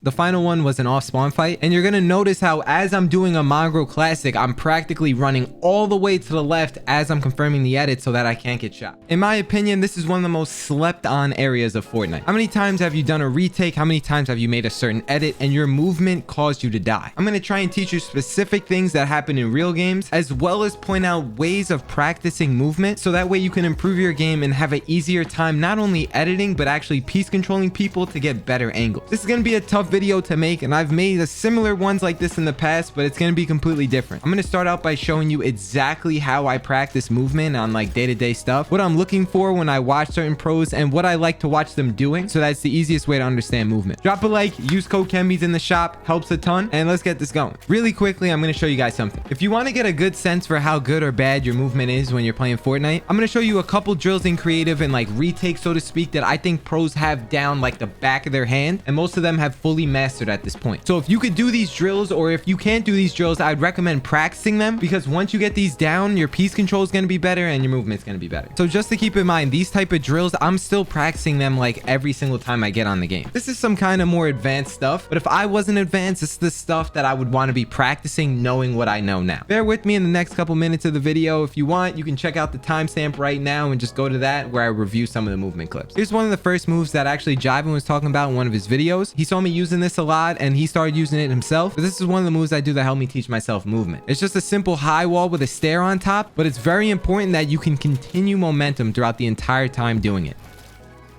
The final one was an off spawn fight, and you're gonna notice how as I'm doing a Mongrel Classic, I'm practically running all the way to the left as I'm confirming the edit so that I can't get shot. In my opinion, this is one of the most slept on areas of Fortnite. How many times have you done a retake? How many times have you made a certain edit and your movement caused you to die? I'm gonna try and teach you specific things that happen in real games, as well as point out ways of practicing movement so that way you can improve your game and have an easier time not only editing but actually piece controlling people to get better angles. This is gonna be a tough video to make, and I've made similar ones like this in the past, but it's going to be completely different. I'm going to start out by showing you exactly how I practice movement on like day-to-day stuff, what I'm looking for when I watch certain pros, and what I like to watch them doing, so that's the easiest way to understand movement. Drop a like, use code KenBeans in the shop, helps a ton, and let's get this going. Really quickly, I'm going to show you guys something. If you want to get a good sense for how good or bad your movement is when you're playing Fortnite, I'm going to show you a couple drills in creative and like retakes, so to speak, that I think pros have down like the back of their hand, and most of them have fully mastered at this point. So if you could do these drills, or if you can't do these drills, I'd recommend practicing them, because once you get these down, your piece control is going to be better and your movement's going to be better. So just to keep in mind, these type of drills, I'm still practicing them like every single time I get on the game. This is some kind of more advanced stuff, but if I wasn't advanced, it's the stuff that I would want to be practicing knowing what I know now. Bear with me in the next couple minutes of the video. If you want, you can check out the timestamp right now and just go to that where I review some of the movement clips. Here's one of the first moves that actually Jivan was talking about in one of his videos. He saw me using this a lot and he started using it himself, but this is one of the moves I do that help me teach myself movement. It's just a simple high wall with a stair on top, but it's very important that you can continue momentum throughout the entire time doing it.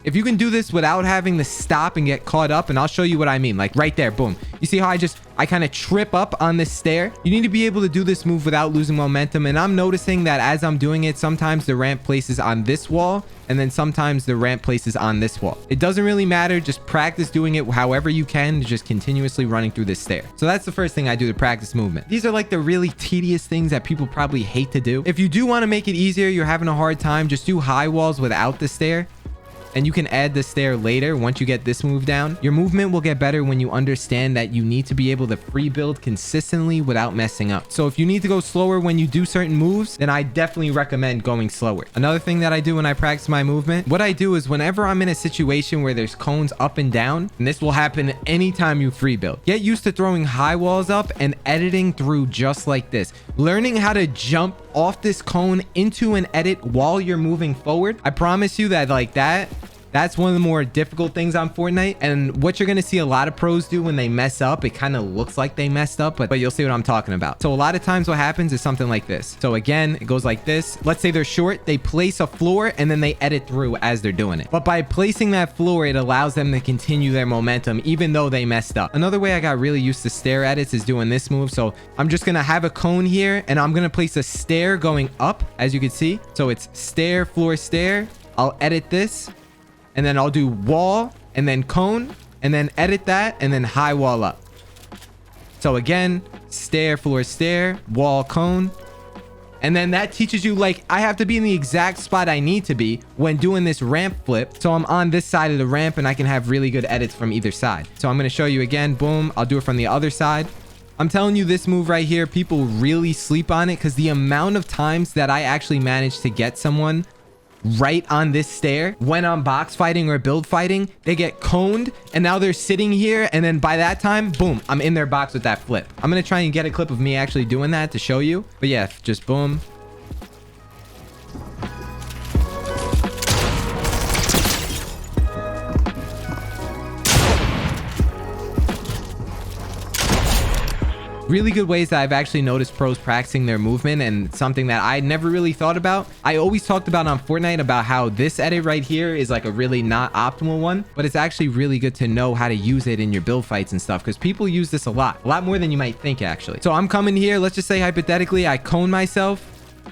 If you can do this without having to stop and get caught up, and I'll show you what I mean, like right there, boom. You see how I kind of trip up on this stair? You need to be able to do this move without losing momentum, and I'm noticing that as I'm doing it, sometimes the ramp places on this wall, and then sometimes the ramp places on this wall. It doesn't really matter, just practice doing it however you can, just continuously running through this stair. So that's the first thing I do to practice movement. These are like the really tedious things that people probably hate to do. If you do want to make it easier, you're having a hard time, just do high walls without the stair. And you can add the stair later once you get this move down. Your movement will get better when you understand that you need to be able to free build consistently without messing up. So if you need to go slower when you do certain moves, then I definitely recommend going slower. Another thing that I do when I practice my movement, what I do is whenever I'm in a situation where there's cones up and down, and this will happen anytime you free build, get used to throwing high walls up and editing through just like this. Learning how to jump off this cone into an edit while you're moving forward. I promise you that like that's one of the more difficult things on Fortnite, and what you're going to see a lot of pros do when they mess up, it kind of looks like they messed up, but you'll see what I'm talking about. So a lot of times what happens is something like this. So again, it goes like this. Let's say they're short, they place a floor and then they edit through as they're doing it. But by placing that floor, it allows them to continue their momentum even though they messed up. Another way I got really used to stair edits is doing this move. So I'm just going to have a cone here and I'm going to place a stair going up, as you can see. So it's stair, floor, stair. I'll edit this. And then I'll do wall and then cone and then edit that and then high wall up. So again, stair, floor, stair, wall, cone. And then that teaches you, like, I have to be in the exact spot I need to be when doing this ramp flip. So I'm on this side of the ramp and I can have really good edits from either side. So I'm going to show you again. Boom. I'll do it from the other side. I'm telling you, this move right here, people really sleep on it because the amount of times that I actually managed to get someone right on this stair when I'm box fighting or build fighting, they get coned and now they're sitting here, and then by that time, boom, I'm in their box with that flip. I'm gonna try and get a clip of me actually doing that to show you, but yeah, just boom. Really good ways that I've actually noticed pros practicing their movement, and something that I never really thought about. I always talked about on Fortnite about how this edit right here is like a really not optimal one, but it's actually really good to know how to use it in your build fights and stuff, because people use this a lot more than you might think actually. So I'm coming here, let's just say hypothetically I cone myself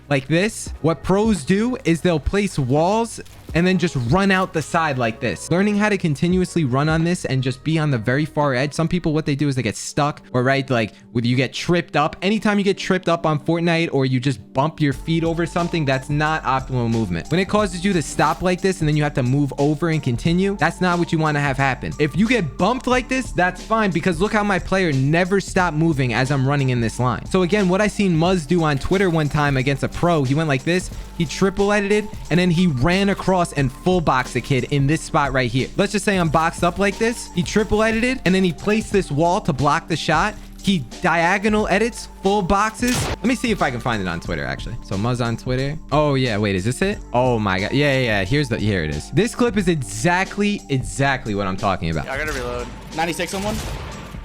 like this. What pros do is they'll place walls and then just run out the side like this. Learning how to continuously run on this and just be on the very far edge. Some people, what they do is they get stuck, or right, like when you get tripped up. Anytime you get tripped up on Fortnite or you just bump your feet over something, that's not optimal movement. When it causes you to stop like this and then you have to move over and continue, that's not what you want to have happen. If you get bumped like this, that's fine, because look how my player never stopped moving as I'm running in this line. So again, what I seen Muzz do on Twitter one time against a pro, he went like this. he triple edited, and then he ran across and full boxed the kid in this spot right here. Let's just say I'm boxed up like this. He triple edited, and then he placed this wall to block the shot. He diagonal edits, full boxes. Let me see if I can find it on Twitter, actually. So Muzz on Twitter. Oh yeah, wait, is this it? Oh my God. Yeah. Here it is. This clip is exactly what I'm talking about. Yeah, I gotta reload. 96 on one.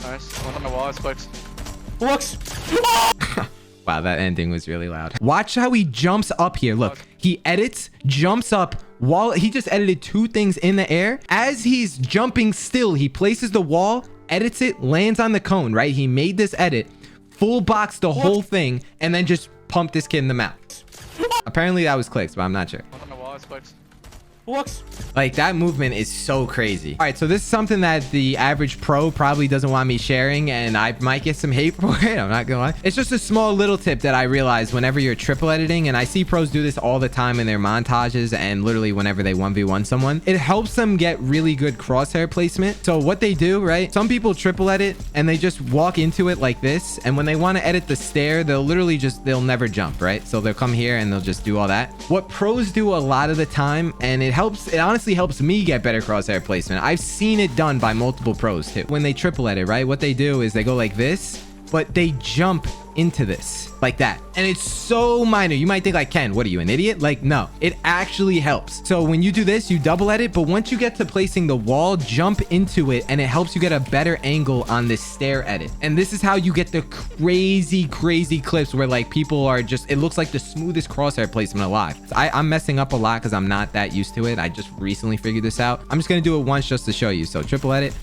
Nice. One on the wall is clicked. Looks. Wow, that ending was really loud. Watch how he jumps up here. Look, he edits, jumps up while he just edited 2 things in the air. As he's jumping still, he places the wall, edits it, lands on the cone, right? He made this edit, full box the whole thing, and then just pumped this kid in the mouth. Apparently that was clicks, but I'm not sure. One on the wall is clicked. Looks. Like, that movement is so crazy. All right, so this is something that the average pro probably doesn't want me sharing, and I might get some hate for it. I'm not gonna lie. It's just a small little tip that I realized whenever you're triple editing, and I see pros do this all the time in their montages and literally whenever they 1v1 someone. It helps them get really good crosshair placement. So what they do, right? Some people triple edit and they just walk into it like this, and when they want to edit the stair, they'll literally they'll never jump, right? So they'll come here and they'll just do all that. What pros do a lot of the time, and it honestly helps me get better crosshair placement. I've seen it done by multiple pros too. When they triple edit, right? What they do is they go like this, but they jump into this like that. And it's so minor. You might think like, Ken, what are you, an idiot? Like, no, it actually helps. So when you do this, you double edit, but once you get to placing the wall, jump into it, and it helps you get a better angle on this stair edit. And this is how you get the crazy clips where like people are just, it looks like the smoothest crosshair placement alive. So I'm messing up a lot because I'm not that used to it. I just recently figured this out. I'm just gonna do it once just to show you. So triple edit,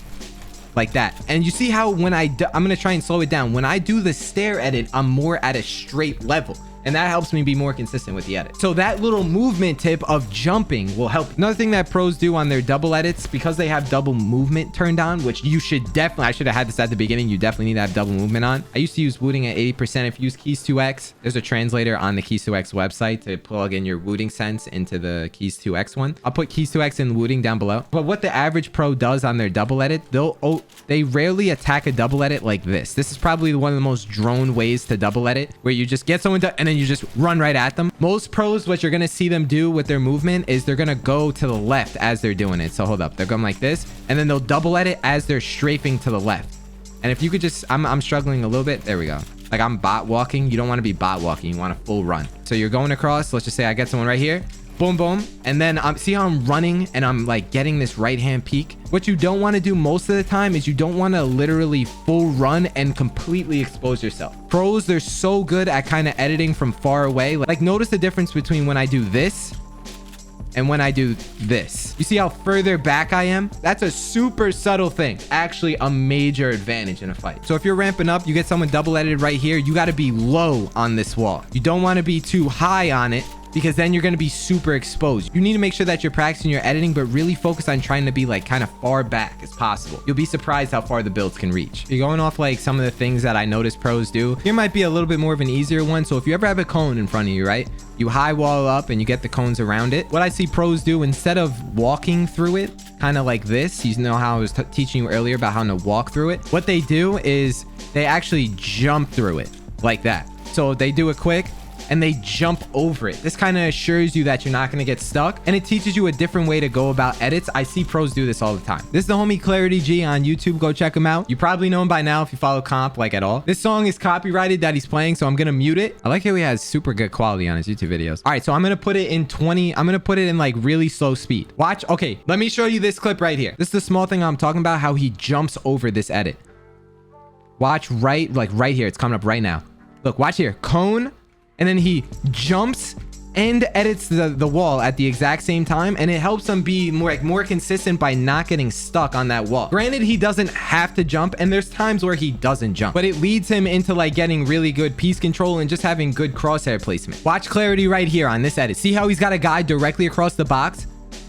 like that. And you see how when I'm gonna try and slow it down. When I do the stair edit, I'm more at a straight level, and that helps me be more consistent with the edit. So that little movement tip of jumping will help. Another thing that pros do on their double edits, because they have double movement turned on, which you should definitely, I should have had this at the beginning, you definitely need to have double movement on. I used to use Wooting at 80%. If you use Keys2x, there's a translator on the Keys2x website to plug in your Wooting sense into the Keys2x one. I'll put Keys2x and Wooting down below. But what the average pro does on their double edit, they rarely attack a double edit like this. This is probably one of the most drone ways to double edit, where you just get someone to, and then you just run right at them. Most pros, what you're gonna see them do with their movement is they're gonna go to the left as they're doing it. So hold up, they're going like this, and then they'll double edit as they're strafing to the left. And if you could just, I'm struggling a little bit. There we go. Like, I'm bot walking. You don't want to be bot walking. You want a full run. So you're going across. Let's just say I get someone right here. Boom, boom. And then see how I'm running and I'm like getting this right hand peek. What you don't want to do most of the time is you don't want to literally full run and completely expose yourself. Pros, they're so good at kind of editing from far away. Like, notice the difference between when I do this and when I do this. You see how further back I am? That's a super subtle thing. Actually a major advantage in a fight. So if you're ramping up, you get someone double edited right here, you got to be low on this wall. You don't want to be too high on it, because then you're going to be super exposed. You need to make sure that you're practicing your editing, but really focus on trying to be like kind of far back as possible. You'll be surprised how far the builds can reach. You're going off like some of the things that I noticed pros do. Here might be a little bit more of an easier one. So if you ever have a cone in front of you, right? You high wall up and you get the cones around it. What I see pros do, instead of walking through it, kind of like this, you know how I was teaching you earlier about how to walk through it. What they do is they actually jump through it like that. So they do it quick and they jump over it. This kind of assures you that you're not going to get stuck, and it teaches you a different way to go about edits. I see pros do this all the time. This is the homie ClarityG on YouTube. Go check him out. You probably know him by now if you follow comp like at all. This song is copyrighted that he's playing, so I'm going to mute it. I like how he has super good quality on his YouTube videos. All right, so I'm going to put it in 20. I'm going to put it in like really slow speed. Watch. Okay, let me show you this clip right here. This is the small thing I'm talking about, how he jumps over this edit. Watch right here. It's coming up right now. Look, watch here. Cone. And then he jumps and edits the wall at the exact same time, and it helps him be more consistent by not getting stuck on that wall. Granted, he doesn't have to jump, and there's times where he doesn't jump, but it leads him into like getting really good piece control and just having good crosshair placement. Watch Clarity right here on this edit. See how he's got a guy directly across the box?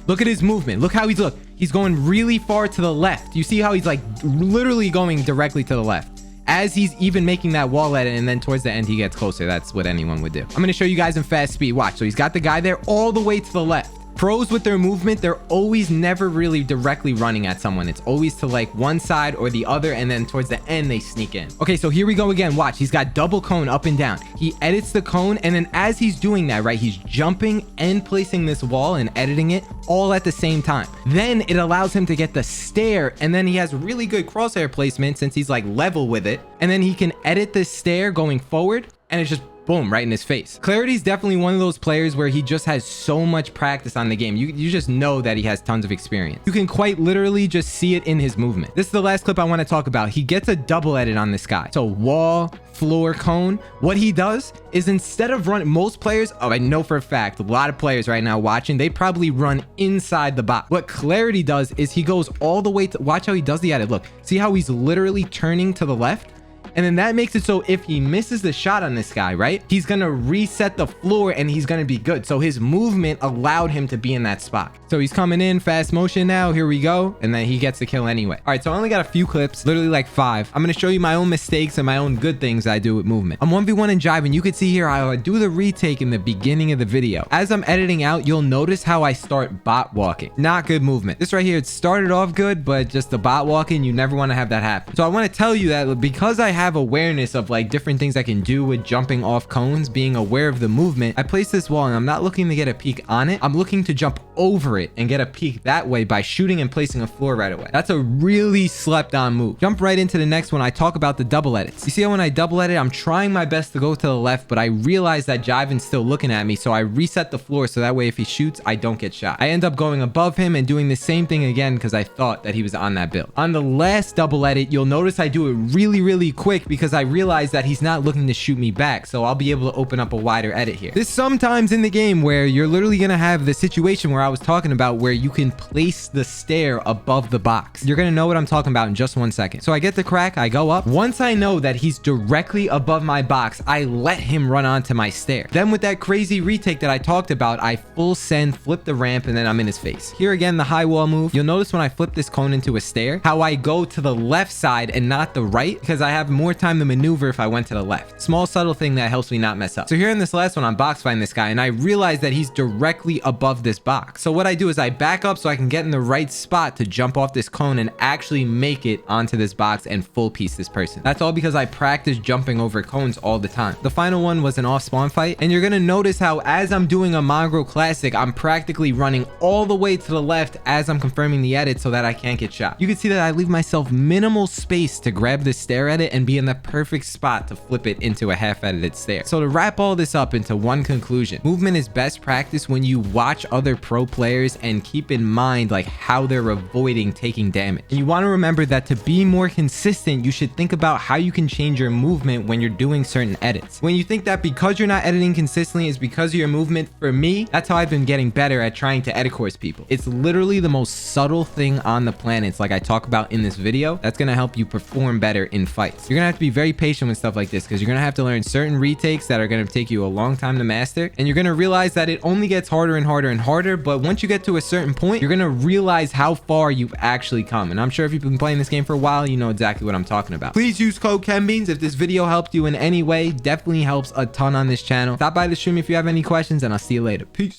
Look at his movement. Look how he's going really far to the left. You see how he's like literally going directly to the left as he's even making that wall edit, and then towards the end he gets closer. That's what anyone would do. I'm going to show you guys in fast speed. Watch. So he's got the guy there all the way to the left. Pros with their movement, they're always never really directly running at someone. It's always to like one side or the other, and then towards the end they sneak in. Okay, so here we go again. Watch, he's got double cone up and down. He edits the cone, and then as he's doing that, right, he's jumping and placing this wall and editing it all at the same time. Then it allows him to get the stair, and then he has really good crosshair placement since he's like level with it, and then he can edit this stair going forward, and it's just boom, right in his face. Clarity's definitely one of those players where he just has so much practice on the game. You just know that he has tons of experience. You can quite literally just see it in his movement. This is the last clip I want to talk about. He gets a double edit on this guy. So wall, floor, cone. What he does is instead of running, most players, oh, I know for a fact, a lot of players right now watching, they probably run inside the box. What Clarity does is he goes all the way to, watch how he does the edit. Look, see how he's literally turning to the left? And then that makes it so if he misses the shot on this guy, right, he's gonna reset the floor and he's gonna be good. So his movement allowed him to be in that spot. So he's coming in fast motion now. Here we go. And then he gets the kill anyway. All right, so I only got a few clips, literally like 5. I'm gonna show you my own mistakes and my own good things I do with movement. I'm 1v1 in Jive, and you can see here I do the retake in the beginning of the video. As I'm editing out, you'll notice how I start bot walking. Not good movement. This right here, it started off good, but just the bot walking, you never want to have that happen. So I want to tell you that because I have awareness of like different things I can do with jumping off cones, being aware of the movement, I place this wall and I'm not looking to get a peek on it. I'm looking to jump over it and get a peek that way by shooting and placing a floor right away. That's a really slept on move. Jump right into the next one. I talk about the double edits. You see how when I double edit, I'm trying my best to go to the left, but I realize that Jivan's still looking at me, so I reset the floor so that way if he shoots, I don't get shot. I end up going above him and doing the same thing again because I thought that he was on that build. On the last double edit, you'll notice I do it really quick because I realize that he's not looking to shoot me back, so I'll be able to open up a wider edit here. There's sometimes in the game where you're literally gonna have the situation where I was talking about where you can place the stair above the box. You're gonna know what I'm talking about in just 1 second. So I get the crack, I go up. Once I know that he's directly above my box, I let him run onto my stair. Then with that crazy retake that I talked about, I full send, flip the ramp, and then I'm in his face. Here again, the high wall move. You'll notice when I flip this cone into a stair, how I go to the left side and not the right, because I have more time to maneuver if I went to the left. Small subtle thing that helps me not mess up. So here in this last one, I'm box fighting this guy, and I realize that he's directly above this box. So what I do is I back up so I can get in the right spot to jump off this cone and actually make it onto this box and full piece this person. That's all because I practice jumping over cones all the time. The final one was an off spawn fight, and you're gonna notice how as I'm doing a Mongrel Classic, I'm practically running all the way to the left as I'm confirming the edit so that I can't get shot. You can see that I leave myself minimal space to grab the stair edit and be in the perfect spot to flip it into a half edited stair. So to wrap all this up into one conclusion, movement is best practice when you watch other pro players and keep in mind like how they're avoiding taking damage. And you want to remember that to be more consistent, you should think about how you can change your movement when you're doing certain edits. When you think that because you're not editing consistently is because of your movement, for me, that's how I've been getting better at trying to edit course people. It's literally the most subtle thing on the planet. It's like I talk about in this video, that's going to help you perform better in fights. You're gonna have to be very patient with stuff like this because you're gonna have to learn certain retakes that are gonna take you a long time to master, and you're gonna realize that it only gets harder and harder and harder, but once you get to a certain point, you're gonna realize how far you've actually come. And I'm sure if you've been playing this game for a while, you know exactly what I'm talking about. Please use code KenBeans if this video helped you in any way. Definitely helps a ton on this channel. Stop by the stream if you have any questions, and I'll see you later. Peace.